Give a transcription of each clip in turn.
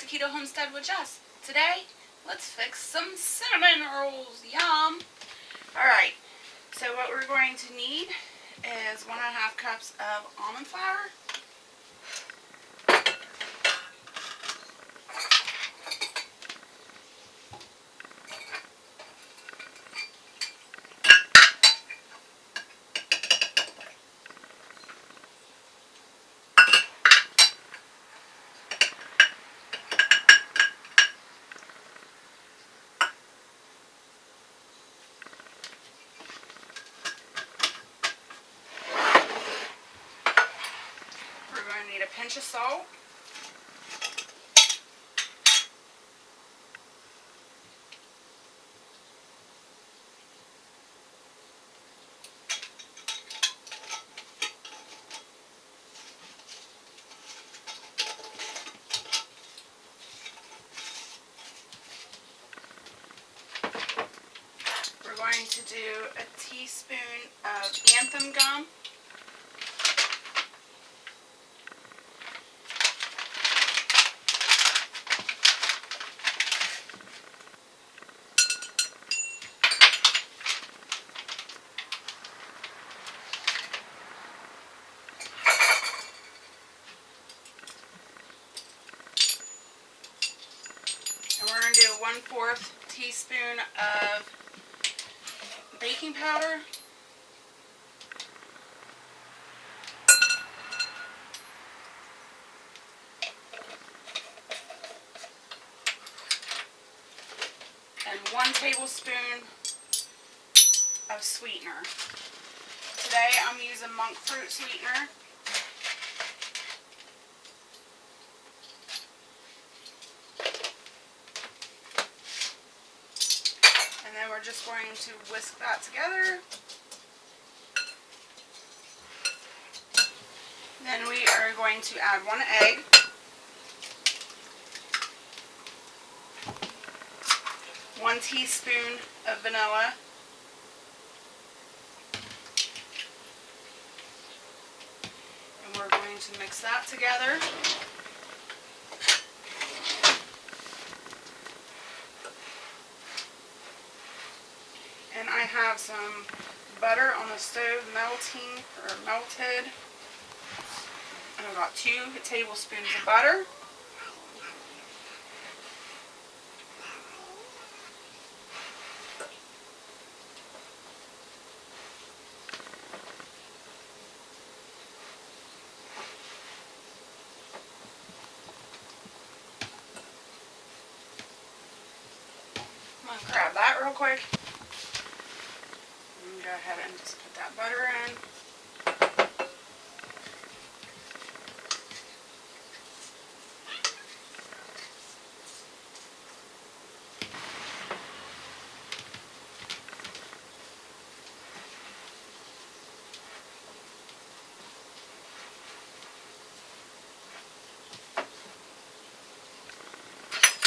Keto Homestead with Jess. Today, let's fix some cinnamon rolls. Yum! Alright, so what we're going to need is 1.5 cups of almond flour. Need a pinch of salt, we're going to do a teaspoon of xanthan gum, and we're going to do 1/4 teaspoon of baking powder, and 1 tablespoon of sweetener. Today I'm using monk fruit sweetener. And then we're just going to whisk that together. Then we are going to add 1 egg. One teaspoon of vanilla. And we're going to mix that together. And I have some butter on the stove melted. And I've got 2 tablespoons of butter. I'm going to grab that real quick. Go ahead and just put that butter in.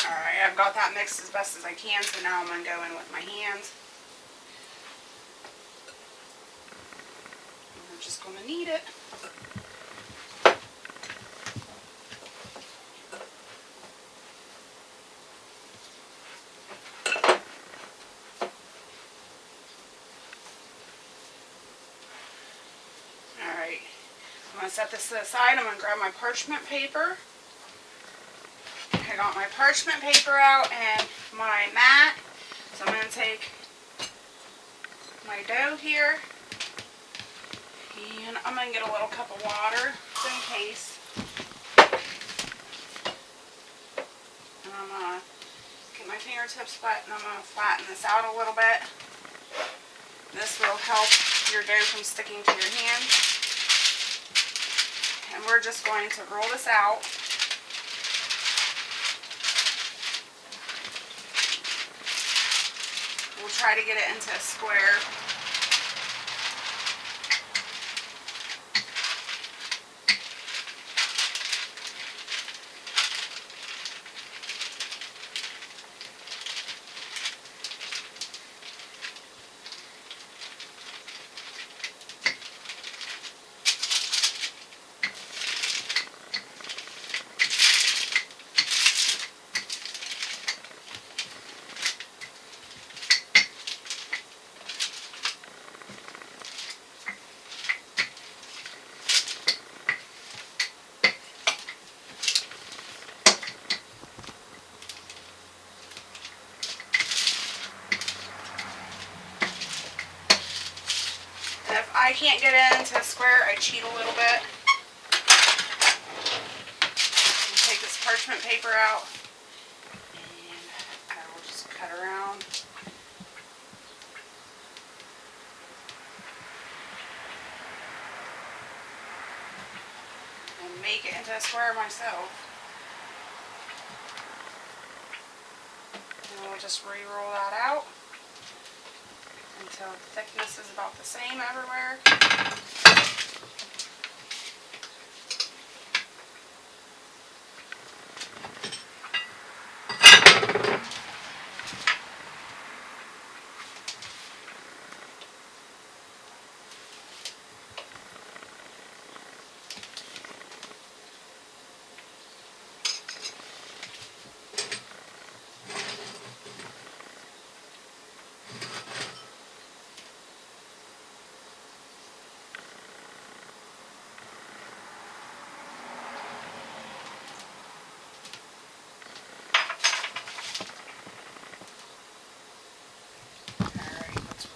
Alright, I've got that mixed as best as I can, so now I'm going to go in with my hands. Just going to knead it. Alright, I'm going to set this to the side. I'm going to grab my parchment paper. I got my parchment paper out and my mat. So I'm going to take my dough here. And I'm going to get a little cup of water just in case. And I'm going to get my fingertips wet and I'm going to flatten this out a little bit. This will help your dough from sticking to your hand. And we're just going to roll this out. We'll try to get it into a square. I can't get into a square, I cheat a little bit. Take this parchment paper out, and I will just cut around. And make it into a square myself. And we'll just re-roll that out until the thickness is about the same everywhere.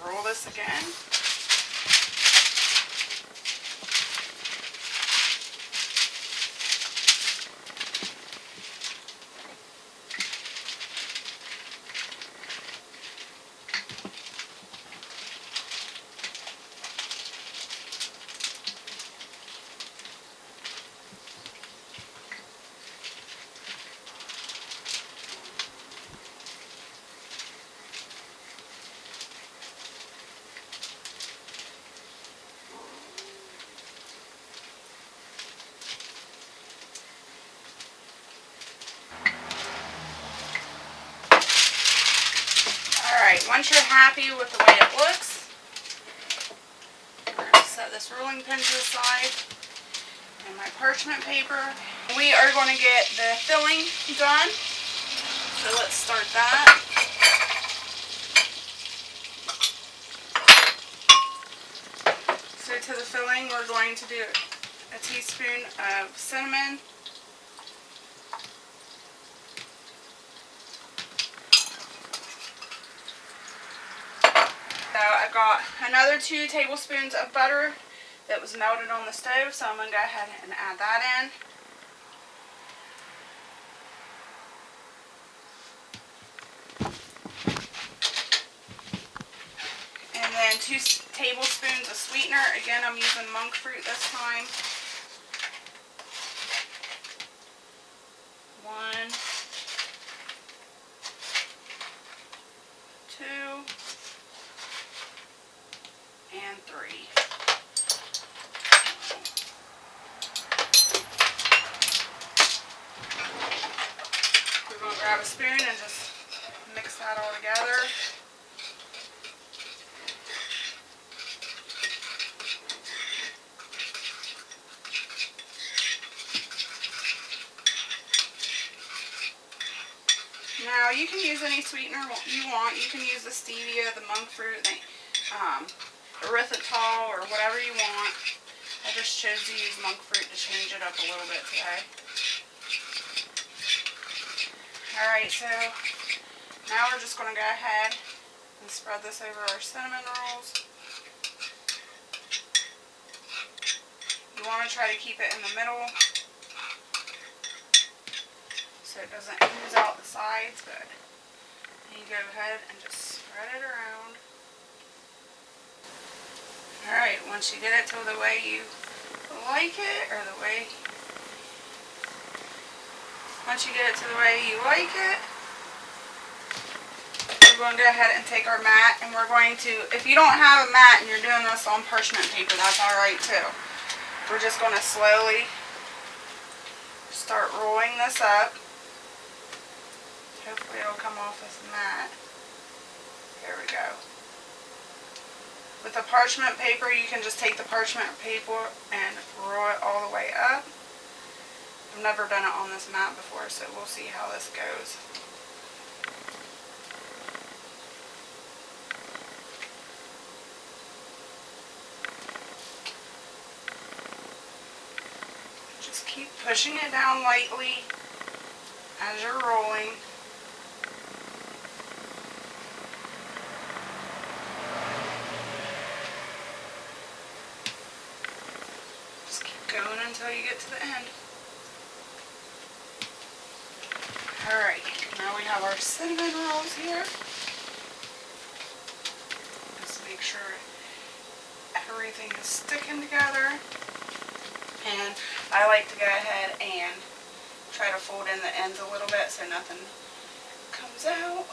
Roll this again. Alright, once you're happy with the way it looks, I'm going to set this rolling pin to the side and my parchment paper. We are going to get the filling done, so let's start that. So to the filling, we're going to do a teaspoon of cinnamon, so I've got another 2 tablespoons of butter that was melted on the stove, so I'm going to go ahead and add that in. And then 2 tablespoons of sweetener. Again, I'm using monk fruit this time. 1, 2, and 3. We're going to grab a spoon and just mix that all together. Now you can use any sweetener you want. You can use the stevia, the monk fruit, the erythritol, or whatever you want. I just chose to use monk fruit to change it up a little bit today. Alright, so now we're just going to go ahead and spread this over our cinnamon rolls. You want to try to keep it in the middle so it doesn't ooze out the sides, but you go ahead and just spread it around. Alright, once you get it to the way you like it, or the way, once you get it to the way you like it, we're going to go ahead and take our mat, and we're going to, if you don't have a mat and you're doing this on parchment paper, that's alright too. We're just going to slowly start rolling this up. Hopefully it'll come off this mat. There we go. With the parchment paper, you can just take the parchment paper and roll it all the way up. I've never done it on this mat before, so we'll see how this goes. Just keep pushing it down lightly as you're rolling. until you get to the end. Alright, now we have our cinnamon rolls here. Just make sure everything is sticking together. And I like to go ahead and try to fold in the ends a little bit so nothing comes out.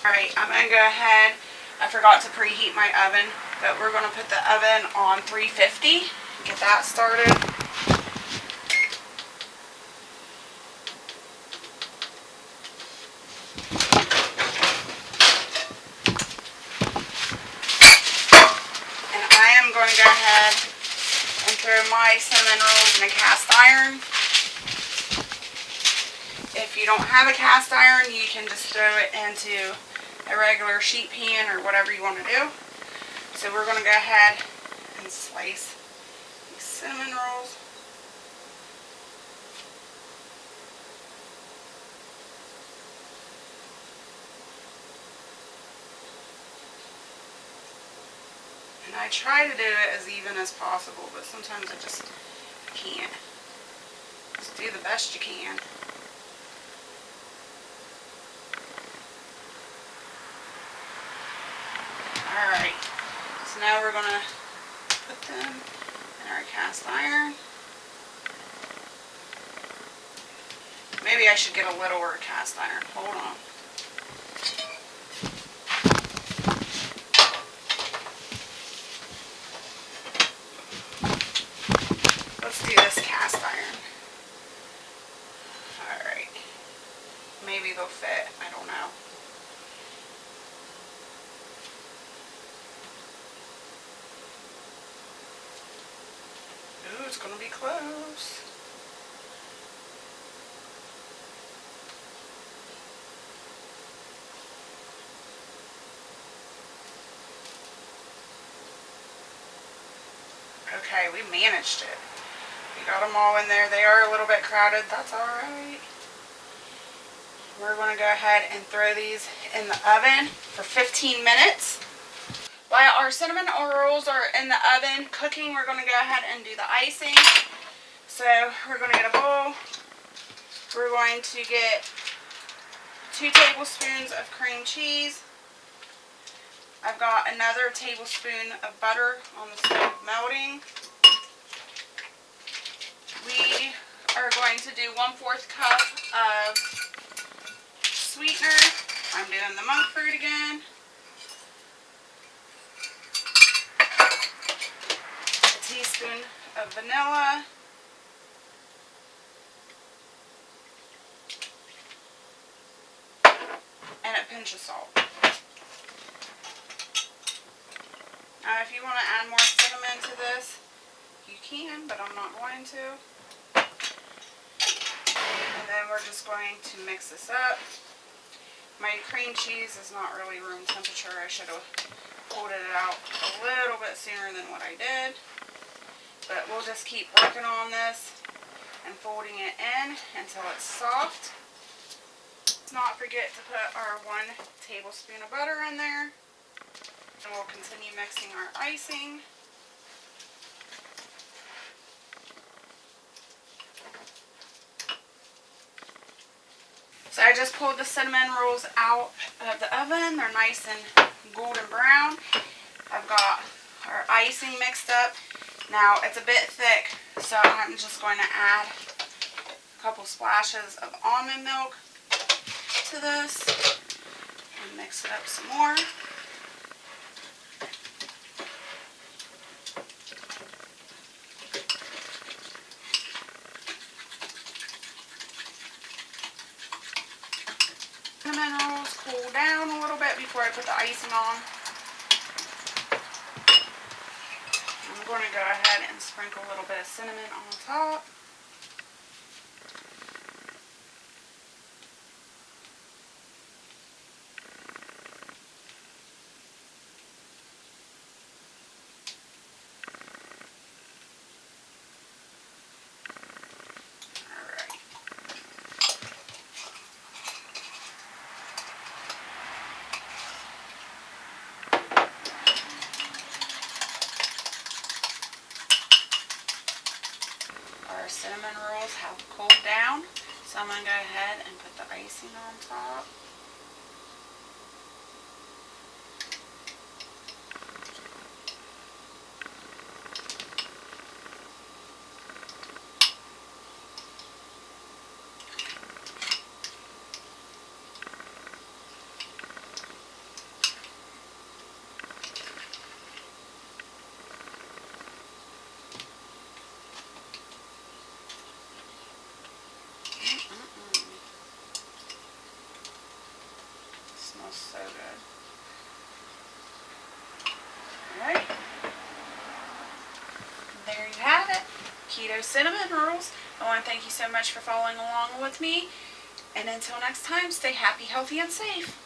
Alright, I'm going to go ahead. I forgot to preheat my oven, but we're going to put the oven on 350. Get that started. And I am going to go ahead and throw my cinnamon rolls in a cast iron. If you don't have a cast iron, you can just throw it into a regular sheet pan or whatever you want to do. So we're going to go ahead and slice these cinnamon rolls. And I try to do it as even as possible, but sometimes I just can't. Just do the best you can. Alright, so now we're going to put them in our cast iron. Maybe I should get a littler cast iron. Hold on. Let's do this cast iron. Alright. Maybe they'll fit. I don't know. Ooh, it's going to be close. Okay, we managed it. We got them all in there. They are a little bit crowded. That's alright. We're going to go ahead and throw these in the oven for 15 minutes. While our cinnamon rolls are in the oven cooking, we're going to go ahead and do the icing. So we're going to get a bowl. We're going to get 2 tablespoons of cream cheese. I've got another tablespoon of butter on the stove melting. We are going to do 1/4 cup of sweetener. I'm doing the monk fruit again. A teaspoon of vanilla. And a pinch of salt. Now if you want to add more cinnamon to this, you can, but I'm not going to. And then we're just going to mix this up. My cream cheese is not really room temperature. I should have pulled it out a little bit sooner than what I did. But we'll just keep working on this and folding it in until it's soft. Let's not forget to put our 1 tablespoon of butter in there. And we'll continue mixing our icing. So I just pulled the cinnamon rolls out of the oven. They're nice and golden brown. I've got our icing mixed up. Now it's a bit thick, so I'm just going to add a couple splashes of almond milk to this and mix it up some more. Cinnamon rolls cool down a little bit before I put the icing on. I'm going to go ahead and sprinkle a little bit of cinnamon on top. our cinnamon rolls have cooled down. So I'm going to go ahead and put the icing on top. Smells so good. Alright. There you have it. Keto cinnamon rolls. I want to thank you so much for following along with me. And until next time, stay happy, healthy, and safe.